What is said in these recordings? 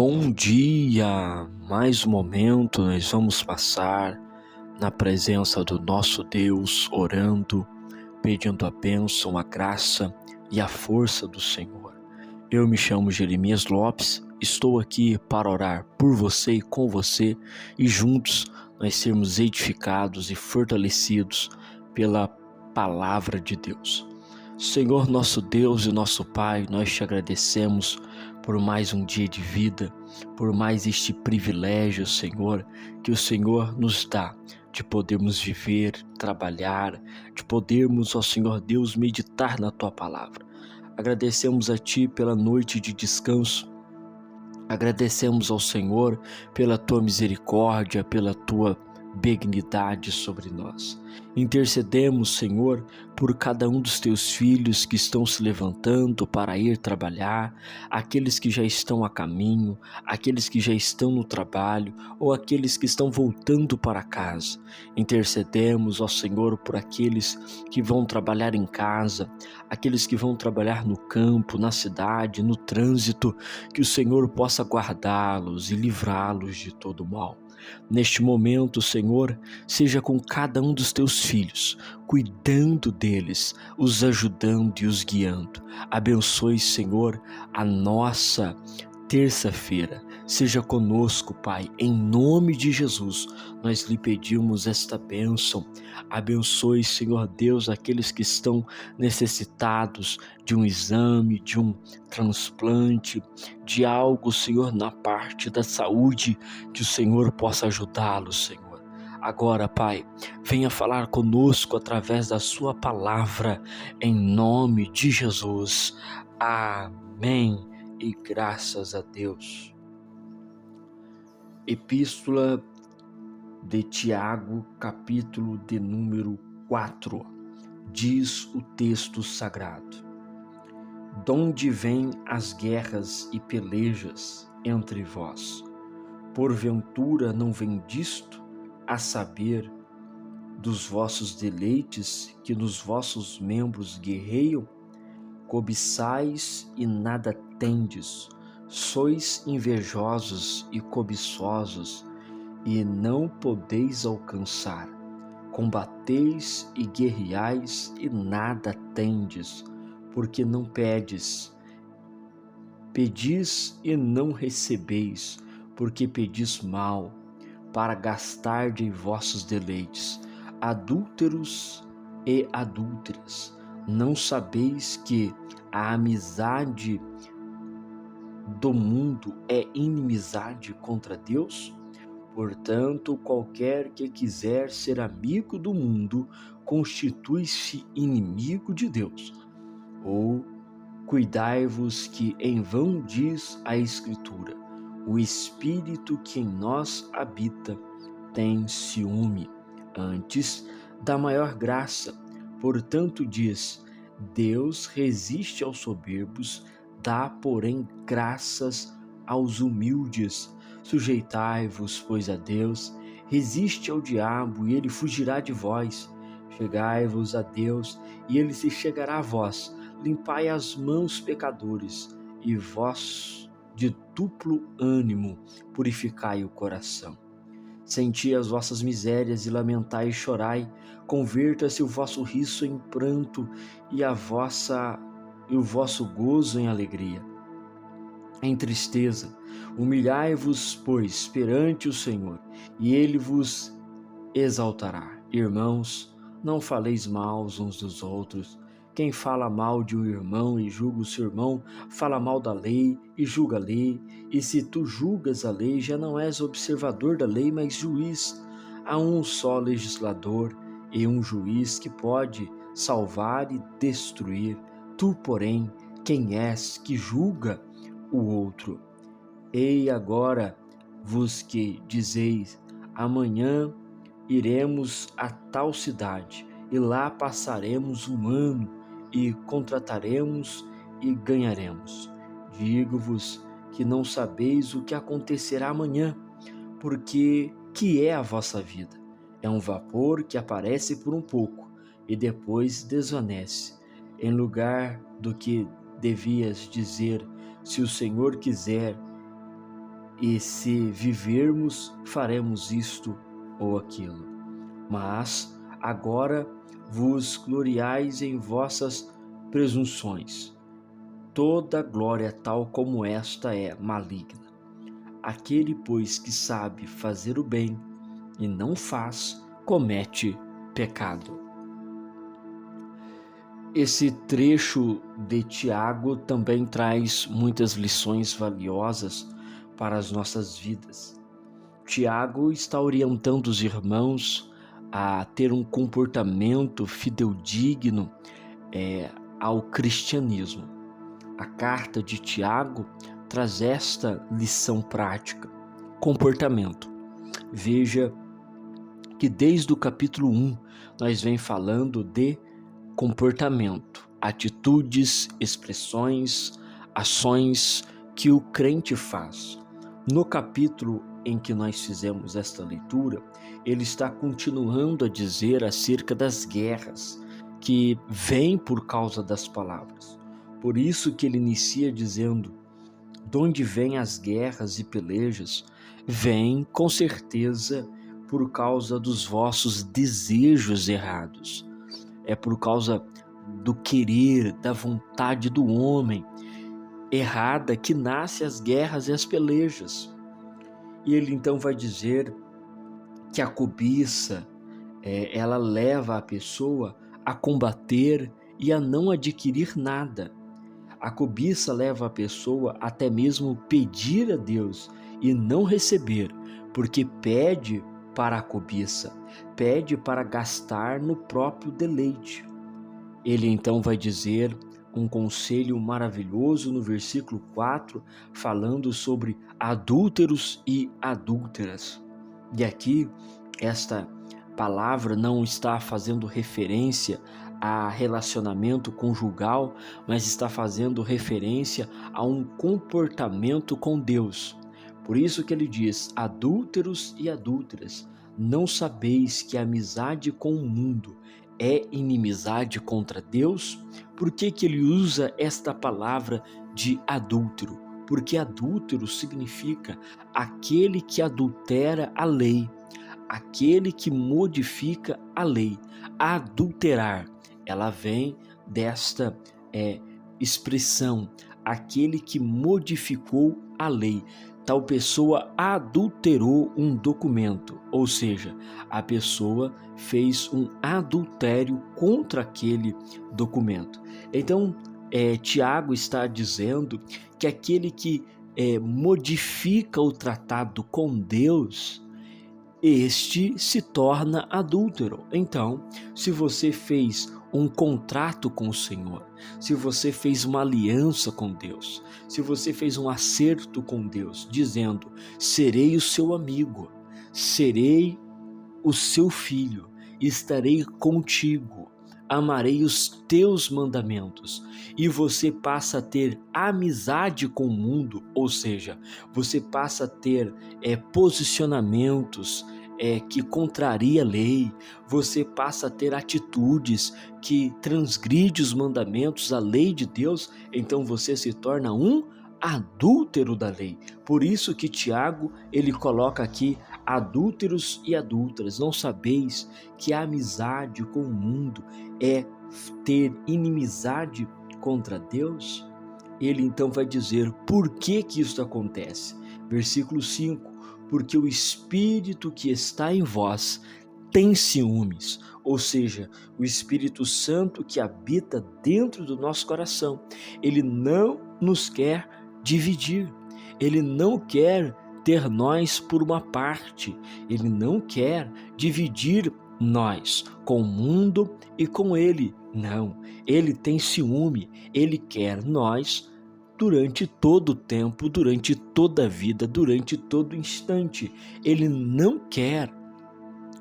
Bom dia! Mais um momento nós vamos passar na presença do nosso Deus, orando, pedindo a bênção, a graça e a força do Senhor. Eu me chamo Jeremias Lopes, estou aqui para orar por você e com você e juntos nós sermos edificados e fortalecidos pela palavra de Deus. Senhor, nosso Deus e nosso Pai, nós te agradecemos por mais um dia de vida, por mais este privilégio, Senhor, que o Senhor nos dá de podermos viver, trabalhar, de podermos, ó Senhor Deus, meditar na Tua palavra. Agradecemos a Ti pela noite de descanso, agradecemos ao Senhor pela Tua misericórdia, pela Tua benignidade sobre nós. Intercedemos, Senhor, por cada um dos teus filhos que estão se levantando para ir trabalhar, aqueles que já estão a caminho, aqueles que já estão no trabalho ou aqueles que estão voltando para casa. Intercedemos, ó Senhor, por aqueles que vão trabalhar em casa, aqueles que vão trabalhar no campo, na cidade, no trânsito, que o Senhor possa guardá-los e livrá-los de todo mal. Neste momento, Senhor, seja com cada um dos teus filhos, cuidando deles, os ajudando e os guiando. Abençoe, Senhor, a nossa terça-feira. Seja conosco, Pai, em nome de Jesus, nós lhe pedimos esta bênção. Abençoe, Senhor Deus, aqueles que estão necessitados de um exame, de um transplante, de algo, Senhor, na parte da saúde, que o Senhor possa ajudá-los, Senhor. Agora, Pai, venha falar conosco através da sua palavra, em nome de Jesus. Amém. E graças a Deus. Epístola de Tiago, capítulo de número 4, diz o texto sagrado: donde vêm as guerras e pelejas entre vós? Porventura não vem disto, a saber, dos vossos deleites que nos vossos membros guerreiam? Cobiçais e nada tendes, sois invejosos e cobiçosos, e não podeis alcançar. Combateis e guerreais e nada tendes, porque não pedes. Pedis e não recebeis, porque pedis mal, para gastar em vossos deleites. Adúlteros e adúlteras, não sabeis que a amizade do mundo é inimizade contra Deus? Portanto, qualquer que quiser ser amigo do mundo, constitui-se inimigo de Deus. Ou cuidai-vos que em vão diz a Escritura: o Espírito que em nós habita tem ciúme. Antes, da maior graça. Portanto diz: Deus resiste aos soberbos, dá, porém, graças aos humildes. Sujeitai-vos, pois, a Deus, resiste ao diabo, e ele fugirá de vós. Chegai-vos a Deus, e ele se chegará a vós. Limpai as mãos, pecadores, e vós, de duplo ânimo, purificai o coração. Senti as vossas misérias e lamentai e chorai. Converta-se o vosso riso em pranto e o vosso gozo em alegria. Em tristeza, humilhai-vos, pois, perante o Senhor, e ele vos exaltará. Irmãos, não faleis mal uns dos outros. Quem fala mal de um irmão e julga o seu irmão, fala mal da lei e julga a lei. E se tu julgas a lei, já não és observador da lei, mas juiz. Há um só legislador e um juiz que pode salvar e destruir. Tu, porém, quem és que julga o outro? Ei agora, vos que dizeis: amanhã iremos a tal cidade, e lá passaremos um ano, e contrataremos e ganharemos. Digo-vos que não sabeis o que acontecerá amanhã, porque que é a vossa vida? É um vapor que aparece por um pouco e depois desvanece. Em lugar do que devias dizer: se o Senhor quiser, e se vivermos, faremos isto ou aquilo. Mas agora vos gloriais em vossas presunções. Toda glória tal como esta é maligna. Aquele, pois, que sabe fazer o bem e não faz, comete pecado. Esse trecho de Tiago também traz muitas lições valiosas para as nossas vidas. Tiago está orientando os irmãos a ter um comportamento fidedigno ao cristianismo. A carta de Tiago traz esta lição prática: comportamento. Veja que desde o capítulo 1 nós vem falando de comportamento, atitudes, expressões, ações que o crente faz. No capítulo em que nós fizemos esta leitura, ele está continuando a dizer acerca das guerras que vêm por causa das palavras. Por isso que ele inicia dizendo: de onde vêm as guerras e pelejas? Vêm, com certeza, por causa dos vossos desejos errados. É por causa do querer, da vontade do homem errada que nascem as guerras e as pelejas. E ele então vai dizer que a cobiça, ela leva a pessoa a combater e a não adquirir nada. A cobiça leva a pessoa até mesmo pedir a Deus e não receber, porque pede para a cobiça, pede para gastar no próprio deleite. Ele então vai dizer um conselho maravilhoso no versículo 4, falando sobre adúlteros e adúlteras. E aqui, esta palavra não está fazendo referência a relacionamento conjugal, mas está fazendo referência a um comportamento com Deus. Por isso que ele diz: adúlteros e adúlteras, não sabeis que a amizade com o mundo é inimizade contra Deus? Por que ele usa esta palavra de adúltero? Porque adúltero significa aquele que adultera a lei, aquele que modifica a lei. Adulterar, ela vem desta expressão, aquele que modificou a lei. Tal pessoa adulterou um documento, ou seja, a pessoa fez um adultério contra aquele documento. Então, Tiago está dizendo que aquele que modifica o tratado com Deus, este se torna adúltero. Então, se você fez um contrato com o Senhor, se você fez uma aliança com Deus, se você fez um acerto com Deus, dizendo: serei o seu amigo, serei o seu filho, estarei contigo, amarei os teus mandamentos, e você passa a ter amizade com o mundo, ou seja, você passa a ter posicionamentos que contraria a lei, você passa a ter atitudes que transgride os mandamentos, a lei de Deus, então você se torna um adúltero da lei. Por isso que Tiago, ele coloca aqui: adúlteros e adúlteras, não sabeis que a amizade com o mundo é ter inimizade contra Deus? Ele então vai dizer por que isso acontece. Versículo 5: porque o Espírito que está em vós tem ciúmes, ou seja, o Espírito Santo que habita dentro do nosso coração, ele não nos quer dividir, ele não quer ter nós por uma parte, ele não quer dividir nós com o mundo e com ele, não, ele tem ciúme, ele quer nós durante todo o tempo, durante toda a vida, durante todo instante, ele não quer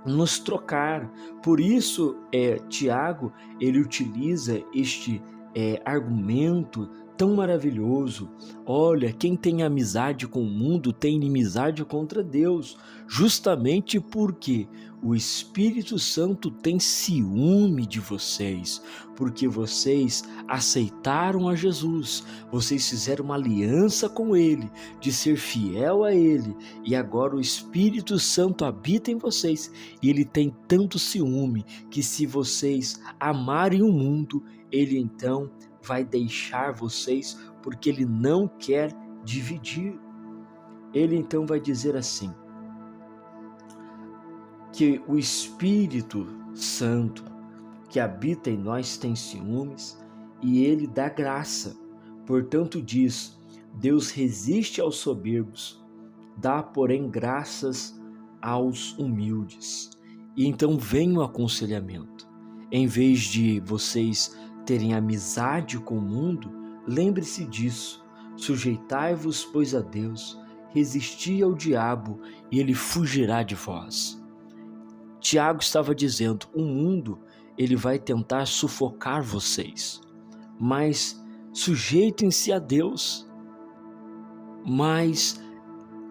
nos trocar. Por isso, Tiago, ele utiliza este argumento tão maravilhoso. Olha, quem tem amizade com o mundo tem inimizade contra Deus, justamente porque o Espírito Santo tem ciúme de vocês, porque vocês aceitaram a Jesus, vocês fizeram uma aliança com Ele, de ser fiel a Ele, e agora o Espírito Santo habita em vocês, e Ele tem tanto ciúme, que se vocês amarem o mundo, Ele então vai deixar vocês, porque Ele não quer dividir. Ele então vai dizer assim, que o Espírito Santo que habita em nós tem ciúmes e Ele dá graça. Portanto diz, Deus resiste aos soberbos, dá porém graças aos humildes. E então vem o aconselhamento. Em vez de vocês terem amizade com o mundo, lembre-se disso. Sujeitai-vos, pois, a Deus, resisti ao diabo e ele fugirá de vós. Tiago estava dizendo, o mundo ele vai tentar sufocar vocês, mas sujeitem-se a Deus, mas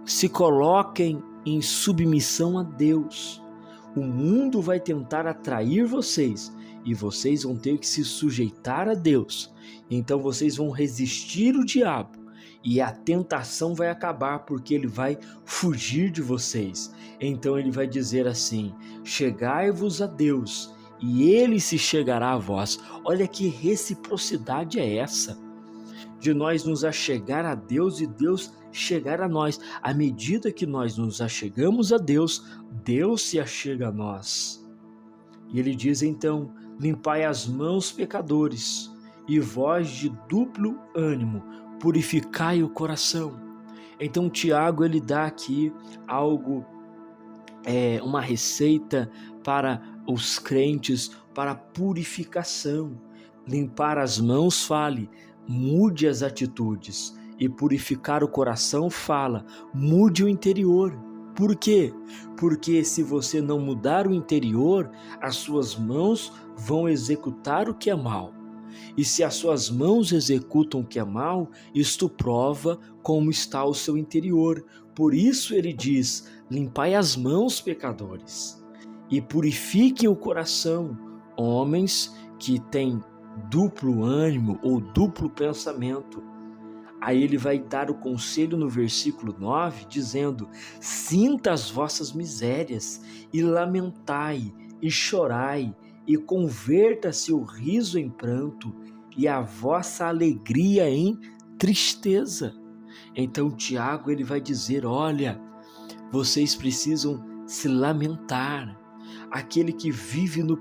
se coloquem em submissão a Deus. O mundo vai tentar atrair vocês e vocês vão ter que se sujeitar a Deus. Então vocês vão resistir o diabo e a tentação vai acabar porque ele vai fugir de vocês. Então ele vai dizer assim, chegai-vos a Deus e ele se chegará a vós. Olha que reciprocidade é essa, de nós nos achegar a Deus e Deus chegar a nós. À medida que nós nos achegamos a Deus, Deus se achega a nós. E ele diz então, limpai as mãos, pecadores, e vós de duplo ânimo, purificai o coração. Então Tiago ele dá aqui algo, uma receita para os crentes, para purificação. Limpar as mãos, fale, mude as atitudes. E purificar o coração, fala, mude o interior. Por quê? Porque se você não mudar o interior, as suas mãos vão executar o que é mal. E se as suas mãos executam o que é mal, isto prova como está o seu interior. Por isso ele diz, limpai as mãos, pecadores, e purifiquem o coração, homens que têm duplo ânimo ou duplo pensamento. Aí ele vai dar o conselho no versículo 9, dizendo, sinta as vossas misérias, e lamentai, e chorai, e converta-se o riso em pranto, e a vossa alegria em tristeza. Então Tiago ele vai dizer, olha, vocês precisam se lamentar. Aquele que vive no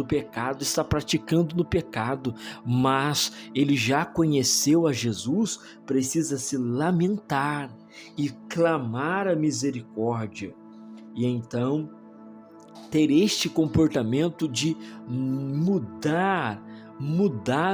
pecado, está praticando no pecado, mas ele já conheceu a Jesus, precisa se lamentar e clamar a misericórdia. E então ter este comportamento de mudar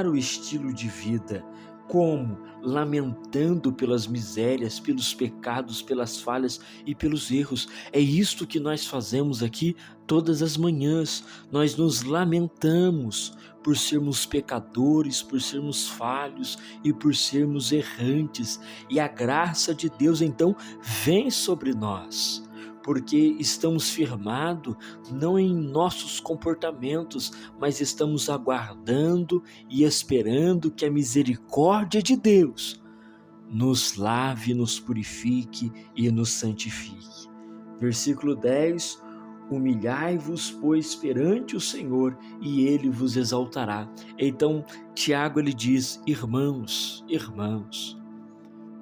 o estilo de vida. Como? Lamentando pelas misérias, pelos pecados, pelas falhas e pelos erros. É isto que nós fazemos aqui todas as manhãs. Nós nos lamentamos por sermos pecadores, por sermos falhos e por sermos errantes. E a graça de Deus então vem sobre nós, porque estamos firmados não em nossos comportamentos, mas estamos aguardando e esperando que a misericórdia de Deus nos lave, nos purifique e nos santifique. Versículo 10, humilhai-vos, pois, perante o Senhor, e Ele vos exaltará. Então, Tiago ele diz, irmãos,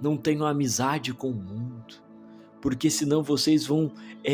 não tenham amizade com o mundo, porque senão vocês vão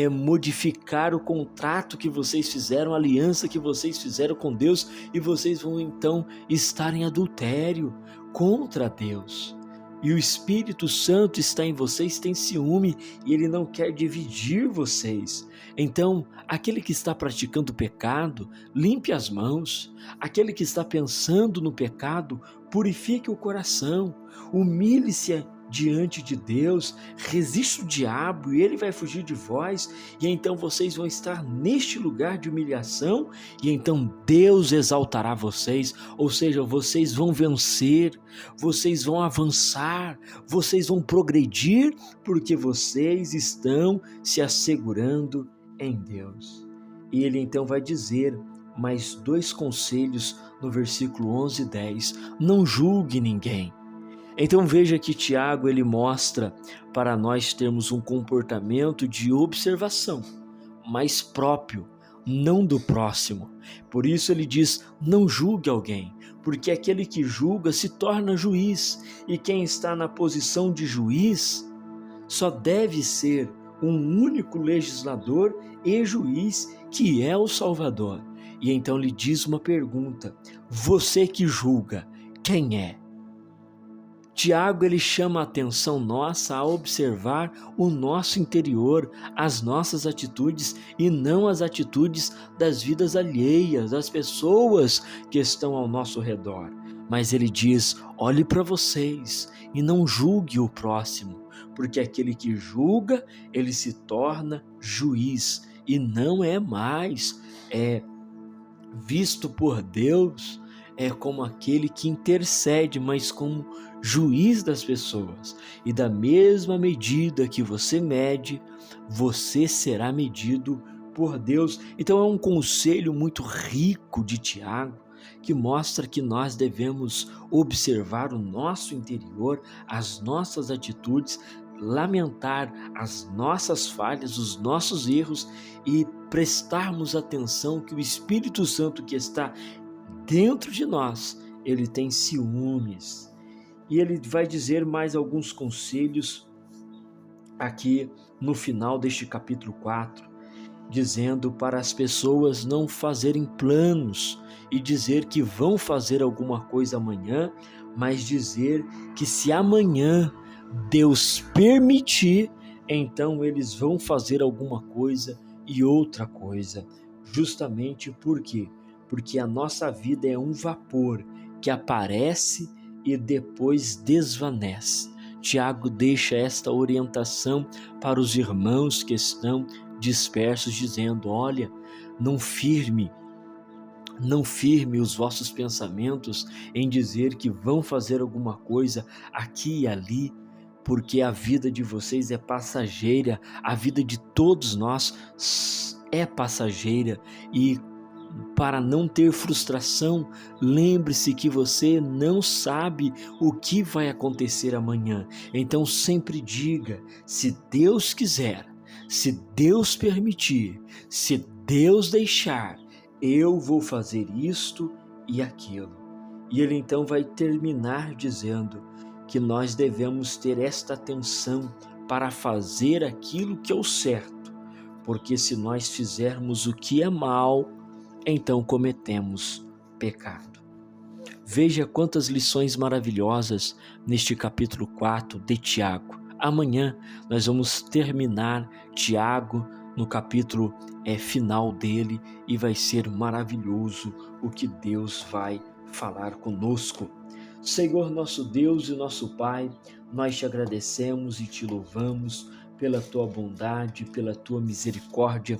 modificar o contrato que vocês fizeram, a aliança que vocês fizeram com Deus, e vocês vão então estar em adultério contra Deus. E o Espírito Santo está em vocês, tem ciúme, e ele não quer dividir vocês. Então, aquele que está praticando pecado, limpe as mãos. Aquele que está pensando no pecado, purifique o coração. Humilhe-se diante de Deus, resiste o diabo e ele vai fugir de vós, e então vocês vão estar neste lugar de humilhação, e então Deus exaltará vocês, ou seja, vocês vão vencer, vocês vão avançar, vocês vão progredir, porque vocês estão se assegurando em Deus. E ele então vai dizer mais 2 conselhos no versículo 11 e 10. Não julgue ninguém. Então veja que Tiago ele mostra para nós termos um comportamento de observação, mais próprio, não do próximo. Por isso ele diz, não julgue alguém, porque aquele que julga se torna juiz, e quem está na posição de juiz só deve ser um único legislador e juiz, que é o Salvador. E então lhe diz uma pergunta: você que julga, quem é? Tiago ele chama a atenção nossa a observar o nosso interior, as nossas atitudes, e não as atitudes das vidas alheias, das pessoas que estão ao nosso redor. Mas ele diz, olhe para vocês e não julgue o próximo, porque aquele que julga, ele se torna juiz e não é mais visto por Deus como aquele que intercede, mas como juiz das pessoas. E da mesma medida que você mede, você será medido por Deus. Então é um conselho muito rico de Tiago, que mostra que nós devemos observar o nosso interior, as nossas atitudes, lamentar as nossas falhas, os nossos erros, e prestarmos atenção que o Espírito Santo que está dentro de nós, ele tem ciúmes. E ele vai dizer mais alguns conselhos aqui no final deste capítulo 4, dizendo para as pessoas não fazerem planos e dizer que vão fazer alguma coisa amanhã, mas dizer que se amanhã Deus permitir, então eles vão fazer alguma coisa e outra coisa. Justamente por quê? Porque a nossa vida é um vapor que aparece e depois desvanece. Tiago deixa esta orientação para os irmãos que estão dispersos, dizendo, olha, não firme os vossos pensamentos em dizer que vão fazer alguma coisa aqui e ali, porque a vida de vocês é passageira, a vida de todos nós é passageira, e para não ter frustração, lembre-se que você não sabe o que vai acontecer amanhã. Então sempre diga, se Deus quiser, se Deus permitir, se Deus deixar, eu vou fazer isto e aquilo. E ele então vai terminar dizendo que nós devemos ter esta atenção para fazer aquilo que é o certo, porque se nós fizermos o que é mal, então cometemos pecado. Veja quantas lições maravilhosas neste capítulo 4 de Tiago. Amanhã nós vamos terminar Tiago no capítulo final dele, e vai ser maravilhoso o que Deus vai falar conosco. Senhor nosso Deus e nosso Pai, nós te agradecemos e te louvamos pela tua bondade, pela tua misericórdia.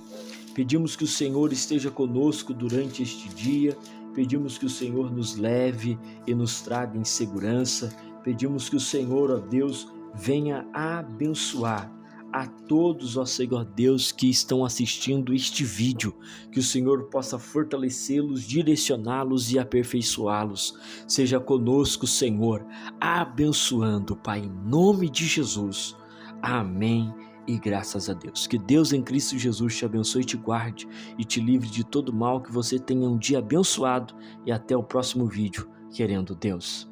Pedimos que o Senhor esteja conosco durante este dia, pedimos que o Senhor nos leve e nos traga em segurança, pedimos que o Senhor, ó Deus, venha abençoar a todos, ó Senhor Deus, que estão assistindo este vídeo, que o Senhor possa fortalecê-los, direcioná-los e aperfeiçoá-los. Seja conosco, Senhor, abençoando, Pai, em nome de Jesus. Amém. E graças a Deus. Que Deus em Cristo Jesus te abençoe e te guarde e te livre de todo mal, que você tenha um dia abençoado, e até o próximo vídeo, querendo Deus.